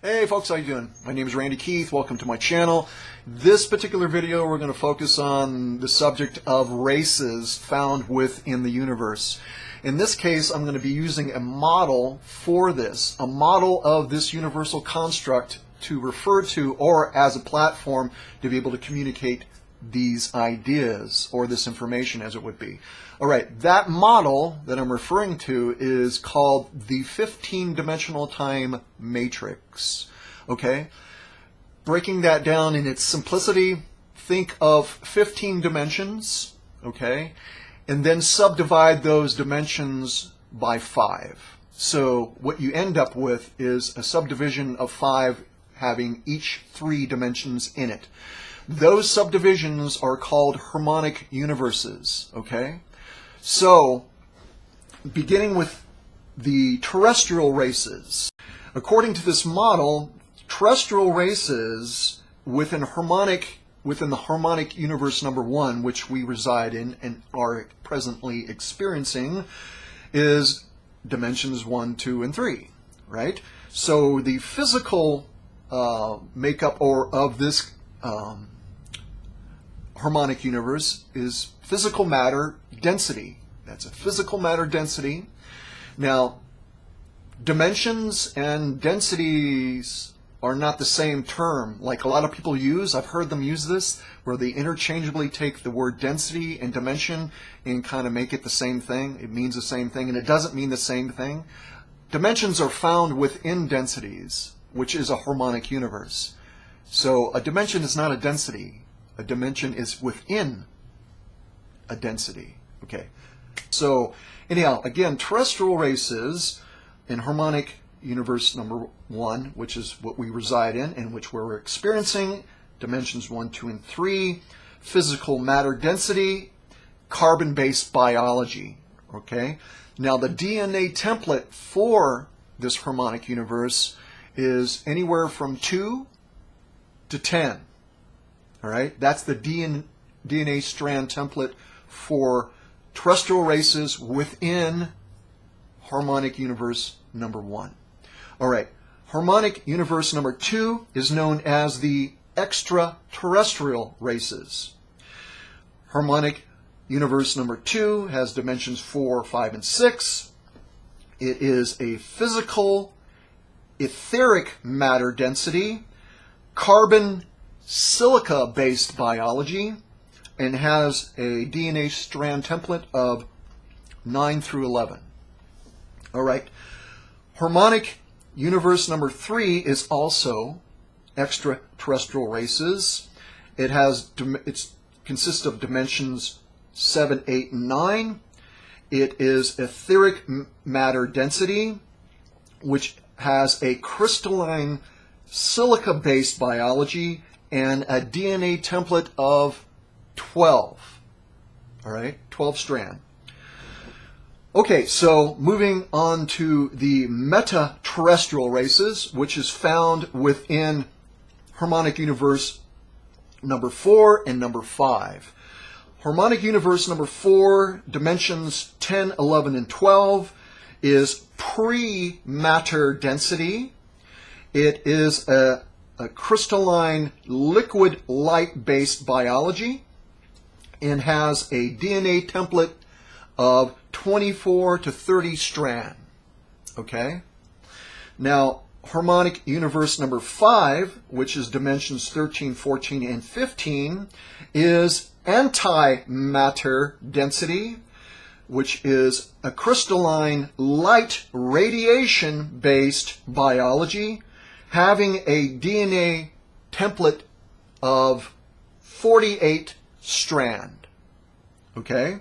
Hey folks, how you doing? My name is Randy Keith. Welcome to my channel. This particular video we're going to focus on the subject of races found within the universe. In this case, I'm going to be using a model for this, a model of this universal construct to refer to, or as a platform to be able to communicate these ideas or this information as it would be. All right, that model that I'm referring to is called the 15-dimensional time matrix. Okay, breaking that down in its simplicity, think of 15 dimensions, okay, and then subdivide those dimensions by 5. So what you end up with is a subdivision of 5 having each 3 dimensions in it. Those subdivisions are called harmonic universes, okay? So, beginning with the terrestrial races. According to this model, terrestrial races within the harmonic universe number 1, which we reside in and are presently experiencing, is dimensions 1, 2, and 3, right? So the physical makeup of this harmonic universe is physical matter density. That's a physical matter density. Now, dimensions and densities are not the same term like a lot of people use. I've heard them use this where they interchangeably take the word density and dimension and kind of make it the same thing. It means the same thing, and it doesn't mean the same thing. Dimensions are found within densities, which is a harmonic universe. So a dimension is not a density. A dimension is within a density. Okay. So anyhow, again, terrestrial races in harmonic universe number 1, which is what we reside in and which we're experiencing, dimensions 1, 2, and 3, physical matter density, carbon-based biology. Okay. Now the DNA template for this harmonic universe is anywhere from 2 to 10. All right, that's the DNA strand template for terrestrial races within harmonic universe number 1. All right, harmonic universe number 2 is known as the extraterrestrial races. Harmonic universe number 2 has dimensions 4, 5, and 6. It is a physical etheric matter density, carbon silica-based biology, and has a DNA strand template of 9 through 11. All right. Harmonic universe number 3 is also extraterrestrial races. It consists of dimensions 7, 8, and 9. It is etheric matter density, which has a crystalline silica-based biology and a DNA template of 12. All right, 12 strand. Okay, so moving on to the meta-terrestrial races, which is found within harmonic universe number 4 and number 5. Harmonic universe number 4, dimensions 10, 11, and 12, is pre-matter density. It is a crystalline liquid light-based biology and has a DNA template of 24 to 30 strand. Okay? Now, harmonic universe number 5, which is dimensions 13, 14, and 15, is antimatter density, which is a crystalline light radiation-based biology having a DNA template of 48 strand. Okay?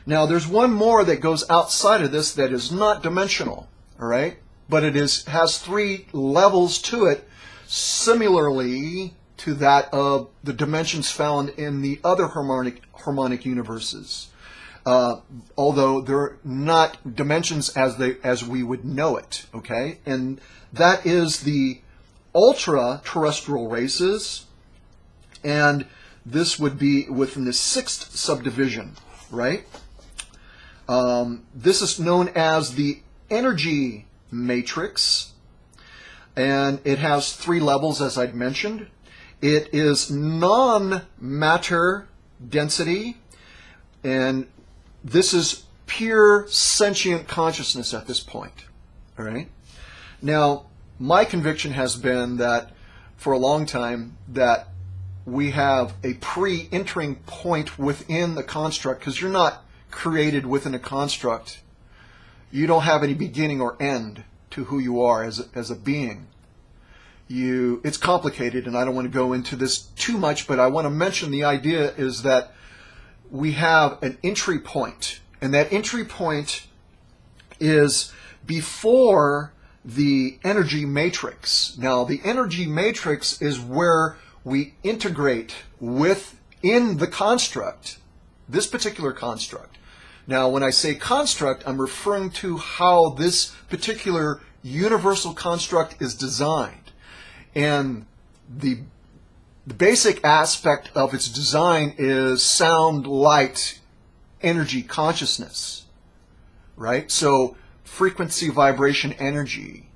Now there's one more that goes outside of this that is not dimensional, all right? But it has 3 levels to it, similarly to that of the dimensions found in the other harmonic universes. Although they're not dimensions as we would know it, okay? And that is the ultra-terrestrial races, and this would be within the 6th subdivision, right? This is known as the energy matrix, and it has 3 levels, as I'd mentioned. It is non-matter density, and this is pure sentient consciousness at this point. All right. Now, my conviction has been that for a long time that we have a pre-entering point within the construct, because you're not created within a construct. You don't have any beginning or end to who you are as a being. It's complicated, and I don't want to go into this too much, but I want to mention the idea is that we have an entry point, and that entry point is before the energy matrix. Now, the energy matrix is where we integrate within the construct, this particular construct. Now, when I say construct, I'm referring to how this particular universal construct is designed. And the basic aspect of its design is sound, light, energy, consciousness, right? So frequency, vibration, energy,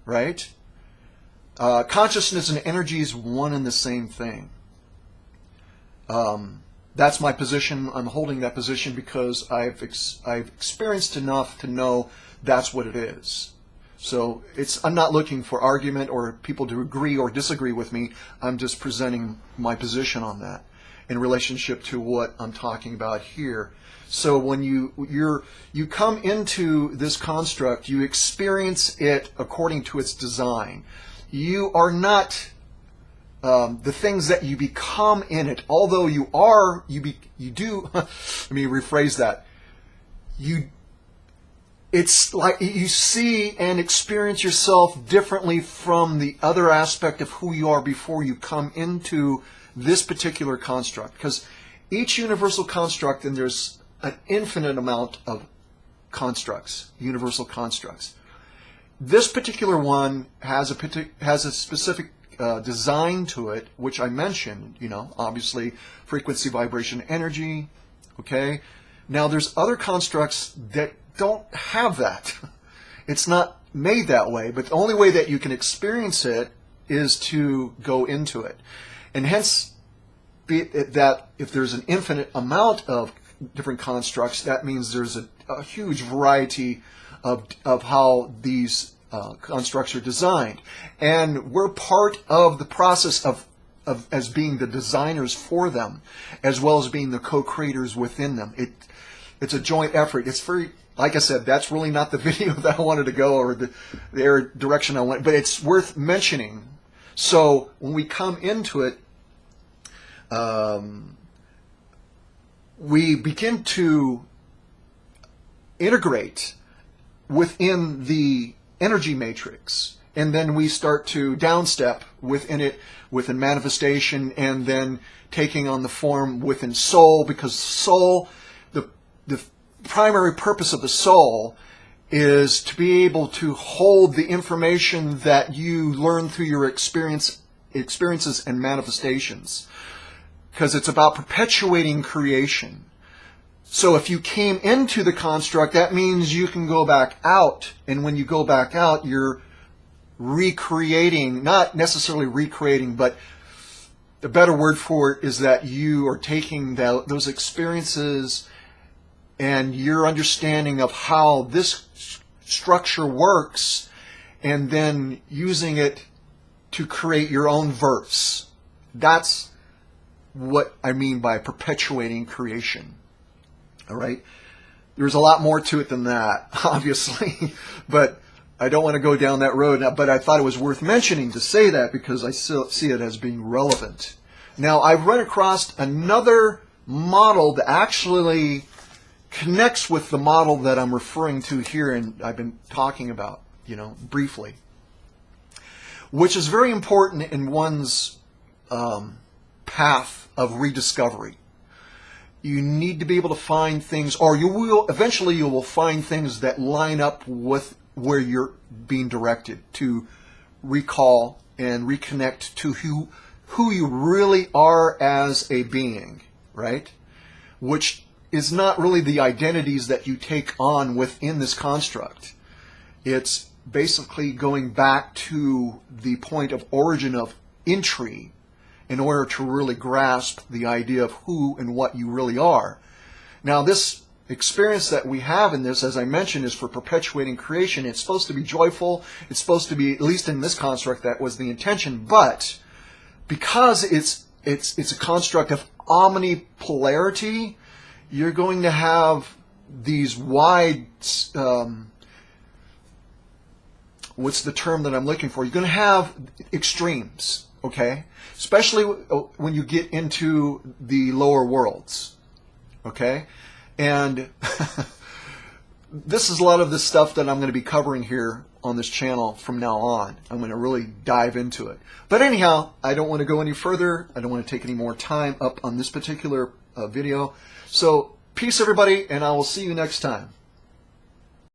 right? Consciousness and energy is one and the same thing. That's my position. I'm holding that position because I've experienced enough to know that's what it is. So I'm not looking for argument or people to agree or disagree with me. I'm just presenting my position on that in relationship to what I'm talking about here. So when you come into this construct, you experience it according to its design. You are not the things that you become in it. Although you do. Let me rephrase that. It's like you see and experience yourself differently from the other aspect of who you are before you come into this particular construct. Because each universal construct, and there's an infinite amount of constructs, universal constructs. This particular one has a specific design to it, which I mentioned, obviously frequency, vibration, energy, okay? Now there's other constructs that don't have that. It's not made that way, but the only way that you can experience it is to go into it. And hence, that if there's an infinite amount of different constructs, that means there's a huge variety of how these constructs are designed. And we're part of the process of as being the designers for them, as well as being the co-creators within them. It's a joint effort. It's very, like I said, that's really not the video that I wanted to go, or the direction I went, but it's worth mentioning. So when we come into it, we begin to integrate within the energy matrix, and then we start to downstep within it, within manifestation, and then taking on the form within soul, because soul, the primary purpose of the soul is to be able to hold the information that you learn through your experiences and manifestations, because it's about perpetuating creation. So if you came into the construct, that means you can go back out, and when you go back out, you're recreating, not necessarily recreating, but the better word for it is that you are taking those experiences and your understanding of how this structure works, and then using it to create your own verse. That's what I mean by perpetuating creation. All right? There's a lot more to it than that, obviously, but I don't want to go down that road. But I thought it was worth mentioning to say that because I still see it as being relevant. Now, I've run across another model that actually connects with the model that I'm referring to here and I've been talking about, briefly, which is very important in one's path of rediscovery. You need to be able to find things, or you will find things that line up with where you're being directed to recall and reconnect to who you really are as a being, right? Which is not really the identities that you take on within this construct. It's basically going back to the point of origin of entry in order to really grasp the idea of who and what you really are. Now, this experience that we have in this, as I mentioned, is for perpetuating creation. It's supposed to be joyful. It's supposed to be, at least in this construct, that was the intention. But because it's a construct of omnipolarity, you're going to have these wide, what's the term that I'm looking for? You're going to have extremes, okay? Especially when you get into the lower worlds, okay? And this is a lot of the stuff that I'm going to be covering here on this channel from now on. I'm going to really dive into it. But anyhow, I don't want to go any further. I don't want to take any more time up on this particular video. So peace, everybody, and I will see you next time.